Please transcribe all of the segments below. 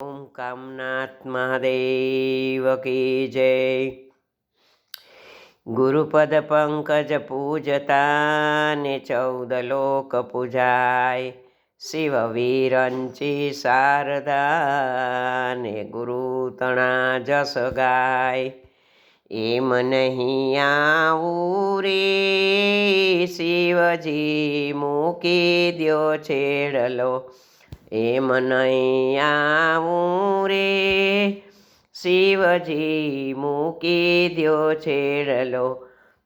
ओम कामनाथ महादेव की जय। गुरुपद पंकज पूजता ने 14 लोक पूजाय। शिव वीरंची शारदा ने गुरु तणा जस गाय। एम नहीं आવું रे शिवजी મૂકી દ્યો છેડલો। એમ નહીં આવું રે શિવજી મૂકી દ્યો છેડલો।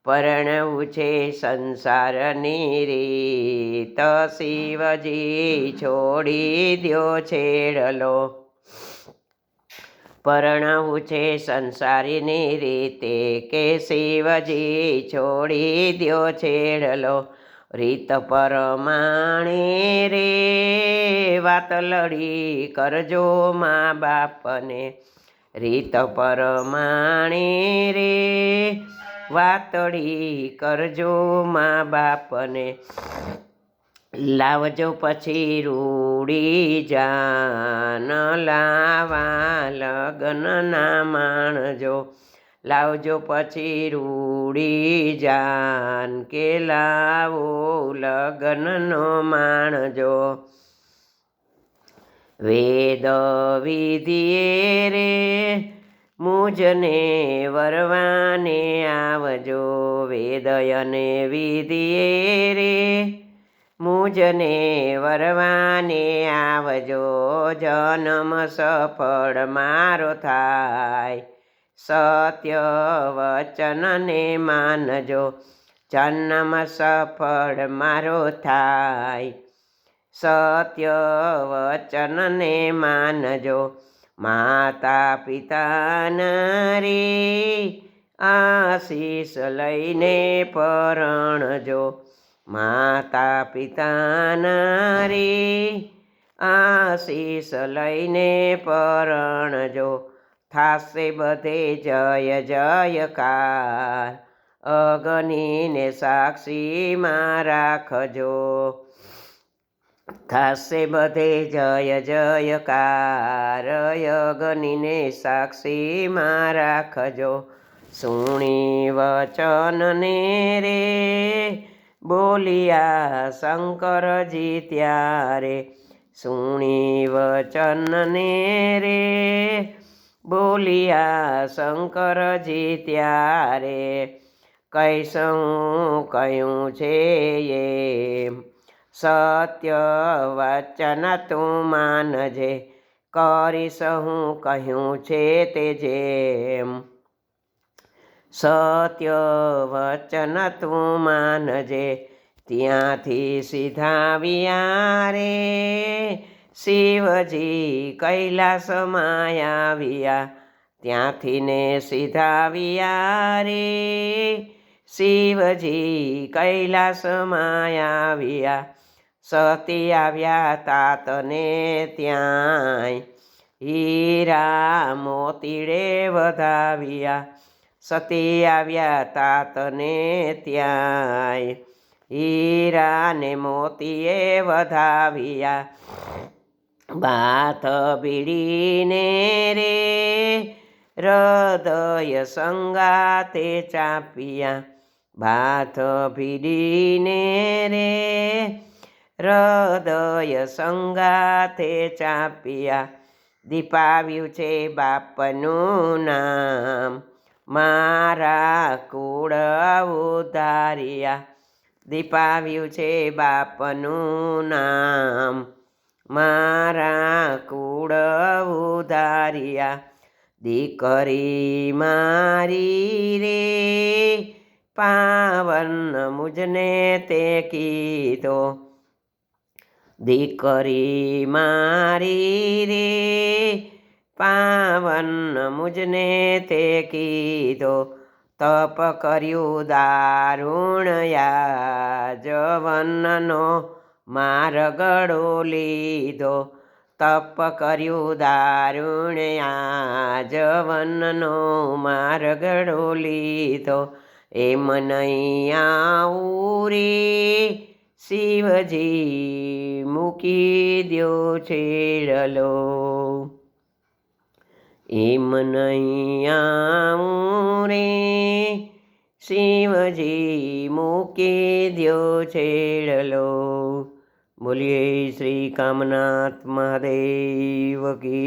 પરણવું છે સંસારની રીત શિવજી છોડી દ્યો છેડલો। પરણવું છે સંસારીની રીતે કે શિવજી છોડી દ્યો છેડલો। રીત પરમાણે રે વાતલડી કરજો મા બાપને। રીત પરમાણે રે વાતડી કરજો મા બાપને। લાવજો પછી રૂડી જાન લાવા લગ્નના માણજો। લાવજો પછી રૂડી જાન કે લાવો લગ્નનો માણજો। વેદ વિધિએ રે મુજને વરવાને આવજો। વેદ અને વિધિએ રે મુજને વરવાને આવજો। જન્મ સફળ મારો થાય સત્ય વચનને માનજો। જન્મ સફળ મારો થાય સત્ય વચનને માનજો। માતા પિતાના રે આશીષ લઈને પરણજો। માતા પિતાના રે આશીષ લઈને પરણજો। થાશે બધે જય જયકાર અગ્નિને સાક્ષીમાં રાખજો। થાશે બધે જય જયકાર અગ્નિને સાક્ષીમાં રાખજો। સુણી વચનને રે બોલિયા શંકરજી ત્યારે। સુણી વચનને રે બોલિયા શંકરજી ત્યારે। કૈસું કહ્યું છે એમ સત્ય વચન તું માનજે। કરીશ હું કહ્યું છે તે જેમ સત્ય વચન તું માનજે। ત્યાંથી સીધાવ્યા રે શિવજી કૈલાસમાં આવ્યા। ત્યાંથી ને સીધાવ્યા રે શિવજી કૈલાસમાં આવ્યા। સતી આવ્યા તાતને ત્યાંય હીરા મોતીડે વધાવ્યા। સતી આવ્યા તાતને ત્યાંય હીરા ને મોતીએ વધાવ્યા। ભાત બીડીને રે હૃદય સંગાતે ચાપ્યા। ભાત ભીડીને રે હૃદય સંગાતે ચાપ્યા। દીપાવ્યું છે બાપનું નામ મારા કુળ ઉધાર્યા। દીપાવ્યું છે બાપનું નામ મારા કુળ ઉધાર્યા। દીકરી મારી રે પાવન મુજને તે કીધો। દીકરી મારી રે પાવન મુજને તે કીધો। તપ કર્યું દારૂણ યાજવનનો માર્ગડો લીધો। તપ કર્યું દારૂણ યાજવનનો માર્ગડો લીધો। એમ નહીં આવું રે શિવજી મૂકી દ્યો છેડલો। એમ નહીં આવું રે શિવજી મૂકી દ્યો છેડલો. બોલીએ શ્રી કામનાથ મહાદેવ કી